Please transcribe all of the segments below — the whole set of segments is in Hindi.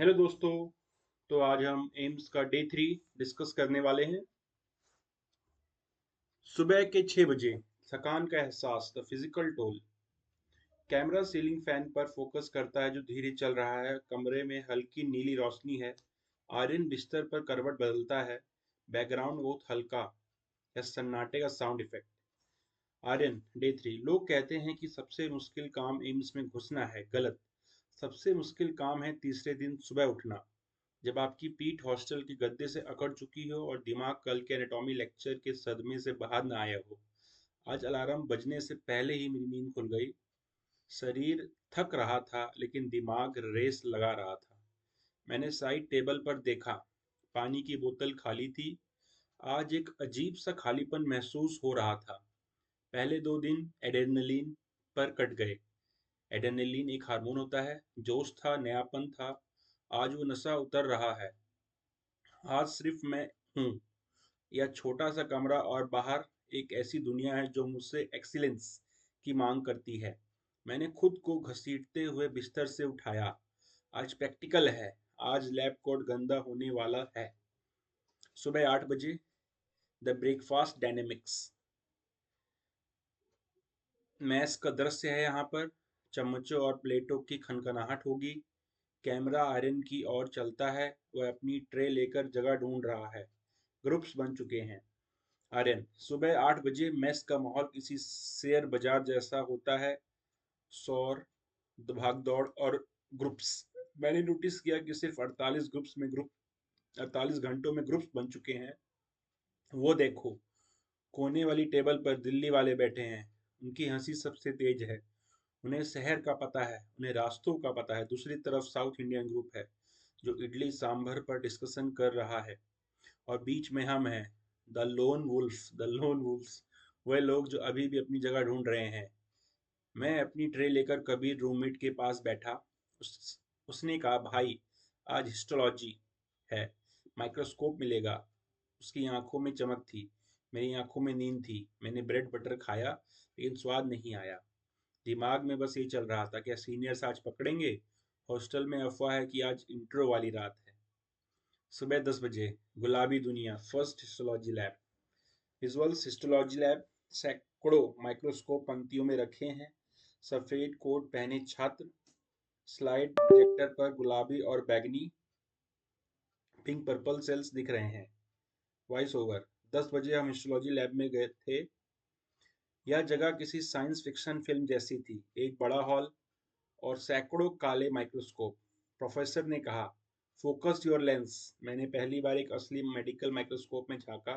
हेलो दोस्तों। तो आज हम एम्स का डे 3 डिस्कस करने वाले हैं। सुबह के 6 बजे, थकान का एहसास, the physical toll. Camera ceiling fan पर फोकस करता है जो धीरे चल रहा है। कमरे में हल्की नीली रोशनी है। आर्यन बिस्तर पर करवट बदलता है। बैकग्राउंड बहुत हल्का या सन्नाटे का साउंड इफेक्ट। आर्यन, डे 3। लोग कहते हैं कि सबसे मुश्किल काम एम्स में घुसना है। गलत। सबसे मुश्किल काम है तीसरे दिन सुबह उठना, जब आपकी पीठ हॉस्टल के गद्दे से अकड़ चुकी हो और दिमाग कल के एनाटॉमी लेक्चर के सदमे से बाहर न आया हो। आज अलार्म बजने से पहले ही मेरी नींद खुल गई। शरीर थक रहा था लेकिन दिमाग रेस लगा रहा था। मैंने साइड टेबल पर देखा। पानी की बोतल खाली थी। आज एक अजीब सा खालीपन महसूस हो रहा था। पहले 2 दिन एड्रेनलिन पर कट गए। एड्रेनलिन एक हार्मोन होता है। जोश था, नयापन था। आज वो नशा उतर रहा है। आज सिर्फ मैं हूँ। यह छोटा सा कमरा और बाहर एक ऐसी दुनिया है जो मुझसे एक्सीलेंस की मांग करती है। मैंने खुद को घसीटते हुए बिस्तर से उठाया। आज प्रैक्टिकल है। आज लैब कोट गंदा होने वाला है। सुबह 8 बजे, द ब्रेकफास्ट डायनेमिक्स। मैस का दृश्य है यहाँ पर। चम्मचों और प्लेटों की खनखनाहट होगी। कैमरा आयरन की ओर चलता है। वह अपनी ट्रे लेकर जगह ढूंढ रहा है। ग्रुप्स बन चुके हैं। आर्यन, सुबह 8 बजे मेस का माहौल किसी शेयर बाजार जैसा होता है। शोर, भाग दौड़ और ग्रुप्स। मैंने नोटिस किया कि सिर्फ 48 घंटों में ग्रुप्स बन चुके हैं। वो देखो, कोने वाली टेबल पर दिल्ली वाले बैठे हैं। उनकी हंसी सबसे तेज है। उन्हें शहर का पता है, उन्हें रास्तों का पता है। दूसरी तरफ साउथ इंडियन ग्रुप है जो इडली सांभर पर डिस्कशन कर रहा है। और बीच में हम हैं, द लोन वुल्फ्स, वह लोग जो अभी भी अपनी जगह ढूंढ रहे हैं। मैं अपनी ट्रे लेकर कबीर रूममेट के पास बैठा। उसने कहा, भाई, आज हिस्टोलॉजी है, माइक्रोस्कोप मिलेगा। उसकी आंखों में चमक थी। मेरी आंखों में नींद थी। मैंने ब्रेड बटर खाया लेकिन स्वाद नहीं आया। दिमाग में बस ये चल रहा था, क्या सीनियर्स आज पकड़ेंगे? हॉस्टल में अफवाह है कि आज इंट्रो वाली रात है। सुबह 10 बजे, गुलाबी दुनिया, first histology lab. Visuals histology lab. सैकड़ों माइक्रोस्कोप पंक्तियों में रखे हैं। सफेद कोट पहने छात्र। स्लाइड प्रोजेक्टर पर गुलाबी और बैगनी, पिंक पर्पल सेल्स दिख रहे हैं। Voice over. 10 बजे हम हिस्टोलॉजी लैब में गए थे। यह जगह किसी साइंस फिक्शन फिल्म जैसी थी। एक बड़ा हॉल और सैकड़ों काले माइक्रोस्कोप। प्रोफेसर ने कहा, फोकस योर लेंस। मैंने पहली बार एक असली मेडिकल माइक्रोस्कोप में झांका।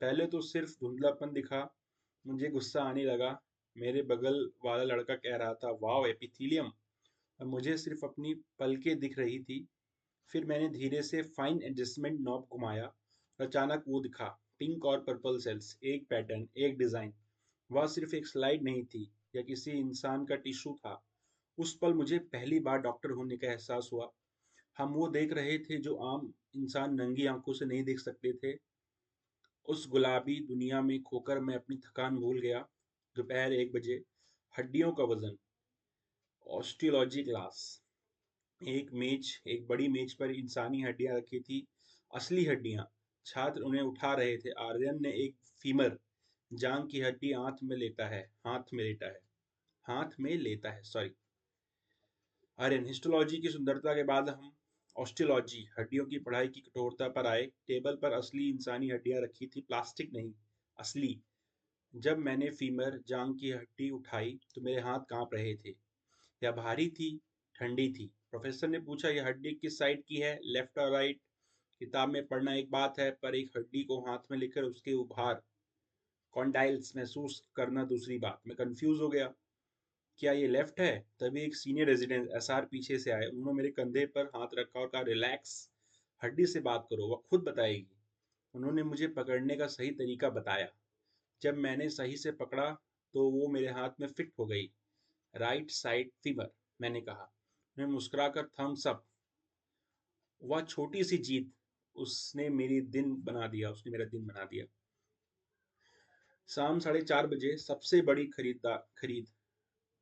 पहले तो सिर्फ धुंधलापन दिखा। मुझे गुस्सा आने लगा। मेरे बगल वाला लड़का कह रहा था, वाओ, एपिथीलियम। और मुझे सिर्फ अपनी पलकें दिख रही थी। फिर मैंने धीरे से फाइन एडजस्टमेंट नॉब घुमाया और अचानक वो दिखा। पिंक और पर्पल सेल्स, एक पैटर्न, एक डिजाइन। वह सिर्फ एक स्लाइड नहीं थी, यह किसी इंसान का टिश्यू था। उस पल मुझे पहली बार डॉक्टर होने का एहसास हुआ। हम वो देख रहे थे जो आम इंसान नंगी आंखों से नहीं देख सकते थे। उस गुलाबी दुनिया में खोकर मैं अपनी थकान भूल गया। दोपहर 1 बजे, हड्डियों का वजन, ऑस्टियोलॉजी क्लास। एक बड़ी मेज पर इंसानी हड्डियां रखी थी। असली हड्डियां। छात्र उन्हें उठा रहे थे। आर्यन ने एक फीमर, जांग की हड्डी, हाथ में लेता है, सॉरी। आर्यन, हिस्टोलॉजी की सुंदरता के बाद हम ऑस्टियोलॉजी, हड्डियों की पढ़ाई की कठोरता पर आए। टेबल पर असली इंसानी हड्डियां रखी थी, प्लास्टिक नहीं, असली। जब मैंने फीमर, जांग की हड्डी उठाई तो मेरे हाथ कांप रहे थे। यह भारी थी, ठंडी थी। प्रोफेसर ने पूछा, यह हड्डी किस साइड की है, लेफ्ट और राइट? किताब में पढ़ना एक बात है, पर एक हड्डी को हाथ में लेकर उसके उभार, कॉन्डाइल्स महसूस करना दूसरी बात। मैं कंफ्यूज हो गया। क्या ये लेफ्ट है? तभी एक सीनियर रेजिडेंट एसआर पीछे से आए। उन्होंने मेरे कंधे पर हाथ रखा और कहा, रिलैक्स, हड्डी से बात करो, वह खुद बताएगी। उन्होंने मुझे पकड़ने का सही तरीका बताया। जब मैंने सही से पकड़ा तो वो मेरे हाथ में फिट हो गई। राइट साइड फीवर, मैंने कहा। मैं मुस्कुराकर थम्स अप। वह छोटी सी जीत, उसने मेरा दिन बना दिया। शाम 4:30 बजे, सबसे बड़ी खरीद,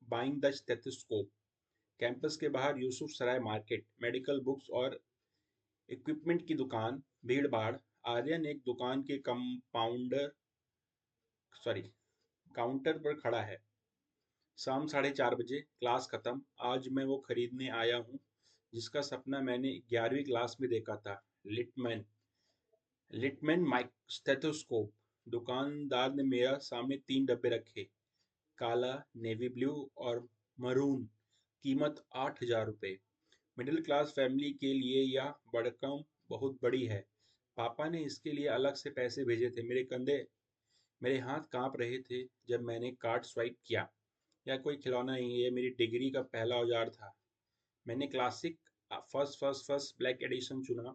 बाइंग द स्टेथोस्कोप। कैंपस के बाहर यूसुफ सराय मार्केट, मेडिकल बुक्स और इक्विपमेंट की दुकान, भीड़ भाड़। आर्यन एक दुकान के सॉरी काउंटर पर खड़ा है। शाम 4:30 बजे, क्लास खत्म। आज मैं वो खरीदने आया हूँ जिसका सपना मैंने 11वीं क्लास में देखा था। लिटमैन लिटमैन माइक स्टेथोस्कोप। दुकानदार ने मेरा सामने 3 डब्बे रखे, काला, नेवी ब्लू और मरून। कीमत 8,000 रुपये। मिडिल क्लास फैमिली के लिए यह भड़कम बहुत बड़ी है। पापा ने इसके लिए अलग से पैसे भेजे थे। मेरे हाथ कांप रहे थे जब मैंने कार्ड स्वाइप किया। यह कोई खिलौना नहीं है, ये मेरी डिग्री का पहला औजार था। मैंने classic first first first black edition चुना।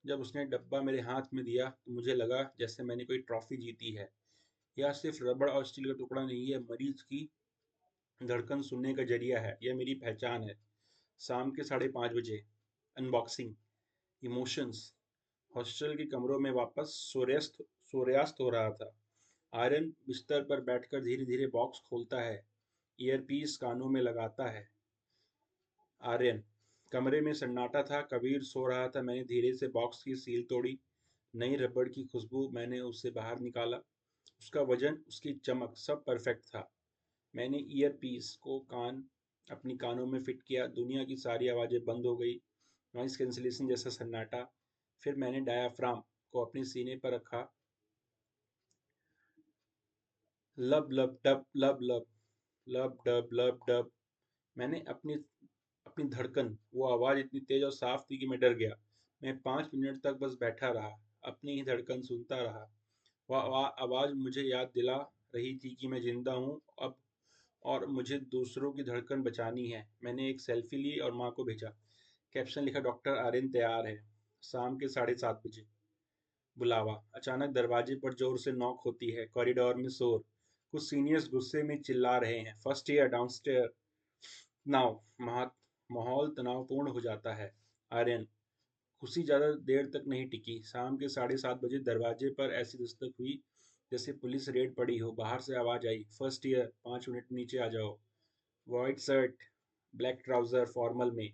जब उसने डब्बा मेरे हाथ में दिया तो मुझे लगा जैसे मैंने कोई ट्रॉफी जीती है। यह सिर्फ रबड़ और स्टील का टुकड़ा नहीं है, मरीज की धड़कन सुनने का जरिया है। यह मेरी पहचान है। शाम के 5:30 बजे, अनबॉक्सिंग। इमोशंस। हॉस्टल के कमरों में वापस सूर्यास्त हो रहा था। आर्यन बिस्तर पर बैठकर धीरे धीरे बॉक्स खोलता है, ईयरपीस कानों में लगाता है। आर्यन। कमरे में सन्नाटा था। कबीर सो रहा था। मैंने धीरे से बॉक्स की सील तोड़ी। नई रबड़ की खुशबू। मैंने उसे बाहर निकाला। उसका वजन, उसकी चमक, सब परफेक्ट था। मैंने ईयरपीस को अपनी कानों में फिट किया। दुनिया की सारी आवाजें बंद हो गई। नॉइस कैंसिलेशन जैसा सन्नाटा। फिर मैंने डायाफ्राम को अपने सीने पर रखा। लब लब डब लब लब लब डब लब डब। मैंने अपनी अपनी धड़कन। वो आवाज इतनी तेज और साफ थी कि मैं डर गया। मैं 5 मिनट तक बस बैठा रहा, अपनी ही धड़कन सुनता रहा। वह आवाज मुझे याद दिला रही थी कि मैं जिंदा हूँ अब, और मुझे दूसरों की धड़कन बचानी है। मैंने एक सेल्फी ली और माँ को भेजा। कैप्शन लिखा, डॉक्टर आर्यन तैयार है। शाम के 7:30 बजे, बुलावा। अचानक दरवाजे पर जोर से नॉक होती है। कॉरिडोर में शोर। कुछ सीनियर्स गुस्से में चिल्ला रहे हैं, फर्स्ट ईयर डाउनस्टेयर नाउ। माहौल तनावपूर्ण हो जाता है। आर्यन। खुशी ज्यादा देर तक नहीं टिकी। शाम के 7:30 बजे दरवाजे पर ऐसी दस्तक हुई जैसे पुलिस रेड पड़ी हो। बाहर से आवाज आई, फर्स्ट ईयर, 5 मिनट नीचे आ जाओ। White shirt, black trouser, formal में।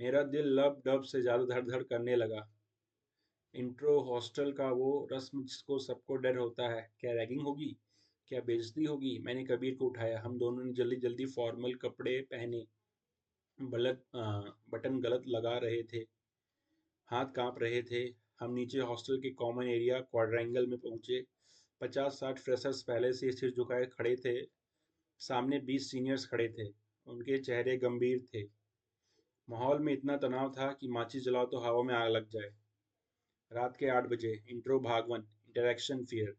मेरा दिल लब डब से ज्यादा धड़ धड़ करने लगा। इंट्रो हॉस्टल का वो रस्म जिसको सबको डर होता है। क्या रैगिंग होगी? क्या बेइज्जती होगी? मैंने कबीर को उठाया। हम दोनों ने जल्दी जल्दी फॉर्मल कपड़े पहने। बटन गलत लगा रहे थे, हाथ कांप रहे थे। हम नीचे हॉस्टल के कॉमन एरिया क्वाड्रेंगल में पहुंचे। 50-60 फ्रेशर्स पहले से सिर झुकाए खड़े थे। सामने 20 सीनियर्स खड़े थे। उनके चेहरे गंभीर थे। माहौल में इतना तनाव था कि माचिस जलाओ तो हवा में आग लग जाए। रात के 8 बजे, इंट्रो भाग 1, इंटरेक्शन फियर।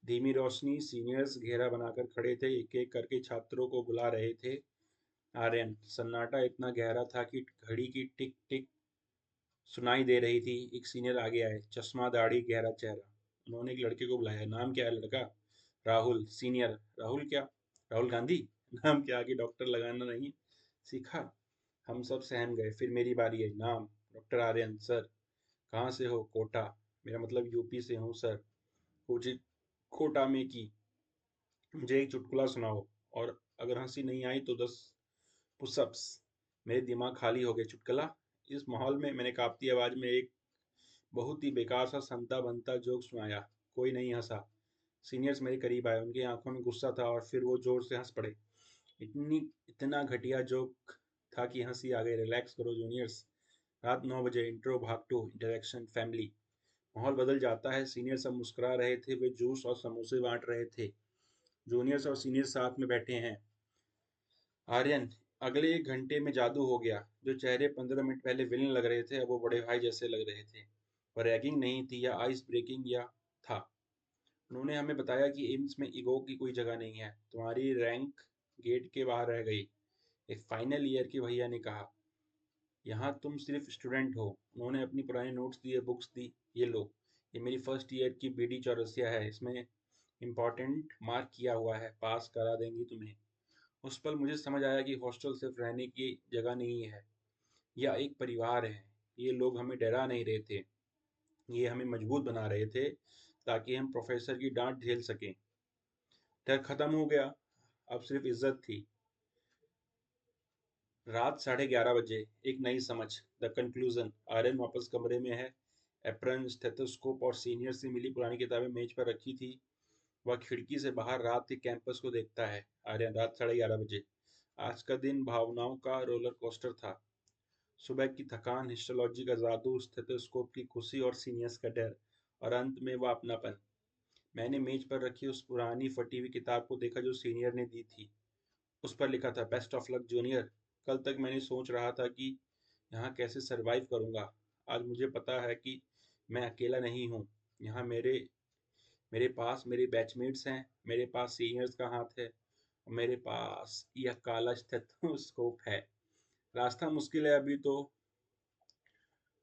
धीमी रोशनी। सीनियर्स घेरा बनाकर खड़े थे, एक एक करके छात्रों को बुला रहे थे। आर्यन। सन्नाटा इतना गहरा था कि घड़ी की टिक टिक सुनाई दे रही थी। एक सीनियर आगे आए, चश्मा, दाढ़ी, गहरा चेहरा। उन्होंने एक लड़के को बुलाया। नाम क्या है लड़का? राहुल। सीनियर। राहुल क्या? राहुल गांधी? नाम के आगे डॉक्टर लगाना नहीं सीखा? हम सब सहम गए। फिर मेरी बारी आई। नाम? डॉक्टर आर्यन। सर। कहाँ से हो? कोटा। मेरा मतलब यूपी से हूँ सर। कोची कोटा में की। मुझे एक चुटकुला सुनाओ, और अगर हंसी नहीं आई तो 10 पुशअप्स। मेरे दिमाग खाली हो गए। चुटकुला? इस माहौल में मैंने कांपती आवाज में एक बहुत ही बेकार सा संता बनता जोक सुनाया। कोई नहीं हंसा। सीनियर्स मेरे करीब आए। उनकी आंखों में गुस्सा था और फिर वो जोर से हंस पड़े। इतनी इतना घटिया जोक था कि हंसी आ गई। रिलैक्स करो जूनियर्स। रात 9 बजे, इंट्रो भाग 2, इंटरेक्शन फैमिली। माहौल बदल जाता है। सीनियर सब मुस्कुरा रहे थे। वे जूस और समोसे बांट रहे थे। जूनियर्स और सीनियर्स साथ में बैठे हैं। आर्यन। अगले 1 घंटे में जादू हो गया। जो चेहरे 15 मिनट पहले विलन लग रहे थे, अब वो बड़े भाई जैसे लग रहे थे। और रैगिंग नहीं थी, या आइस ब्रेकिंग या था। उन्होंने हमें बताया कि एम्स में ईगो की कोई जगह नहीं है। तुम्हारी रैंक गेट के बाहर रह गई, एक फाइनल ईयर के भैया ने कहा। यहाँ तुम सिर्फ स्टूडेंट हो। उन्होंने अपनी पुरानी नोट्स दिए, बुक्स दी। ये लो, ये मेरी फर्स्ट ईयर की बीडी चौरसिया है। इसमें इम्पोर्टेंट मार्क किया हुआ है, पास करा देंगी तुम्हें। उस पल मुझे समझ आया कि हॉस्टल सिर्फ रहने की जगह नहीं है, यह एक परिवार है। ये लोग हमें डरा नहीं रहे थे, ये हमें मजबूत बना रहे थे ताकि हम प्रोफेसर की डांट झेल सकें। डर खत्म हो गया, अब सिर्फ इज्जत थी। रात 11:30 बजे। एक नई समझ। The conclusion. आर्यन वापस कमरे में है। एप्रन, स्टेथोस्कोप और सीनियर से मिली पुरानी किताबें मेज पर रखी थी। वह खिड़की से बाहर रात के कैंपस को देखता है। आर्यन, रात 11:30 बजे। आज का दिन भावनाओं का रोलर कोस्टर था। सुबह की थकान, हिस्टोलॉजी का जादू, स्टेथोस्कोप की खुशी और सीनियर्स का डर, और अंत में वह अपनापन। मैंने मेज पर रखी उस पुरानी फटी हुई किताब को देखा जो सीनियर ने दी थी। उस पर लिखा था, बेस्ट ऑफ लक जूनियर। कल तक मैंने सोच रहा था कि यहाँ कैसे सरवाइव करूँगा। आज मुझे पता है कि मैं अकेला नहीं हूँ। यहाँ मेरे मेरे पास मेरे बैचमेट्स हैं, मेरे पास सीनियर्स का हाथ है, और मेरे पास यह काला स्टेथोस्कोप है। रास्ता मुश्किल है अभी तो,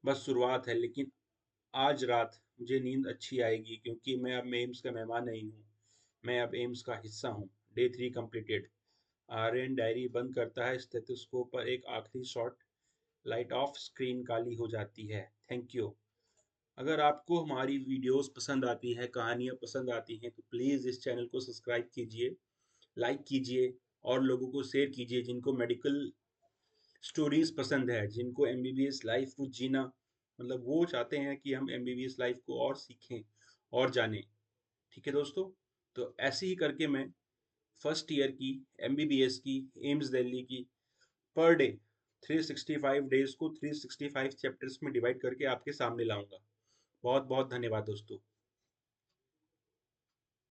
बस शुरुआत है। लेकिन आज रात मुझे नींद अच्छी आएगी क्योंकि मैं अब एम्स का मेहमान नहीं हूँ, मैं अब एम्स का हिस्सा हूँ। Day 3 completed. आर्यन डायरी बंद करता है। स्टेथोस्कोप पर एक आखिरी शॉट। लाइट ऑफ, स्क्रीन काली हो जाती है। Thank you. अगर आपको हमारी वीडियोस पसंद आती हैं, कहानियाँ पसंद आती हैं, तो प्लीज़ इस चैनल को सब्सक्राइब कीजिए, लाइक कीजिए, और लोगों को शेयर कीजिए जिनको मेडिकल स्टोरीज पसंद है, जिनको एमबीबीएस लाइफ को जीना, मतलब वो चाहते हैं कि हम एमबीबीएस लाइफ को और सीखें और जानें। ठीक है दोस्तों, तो ऐसे ही करके मैं फर्स्ट ईयर की एमबीबीएस की एम्स दिल्ली की पर डे 365 डेज को 365 चैप्टर्स में डिवाइड करके आपके सामने लाऊंगा। बहुत बहुत धन्यवाद दोस्तों।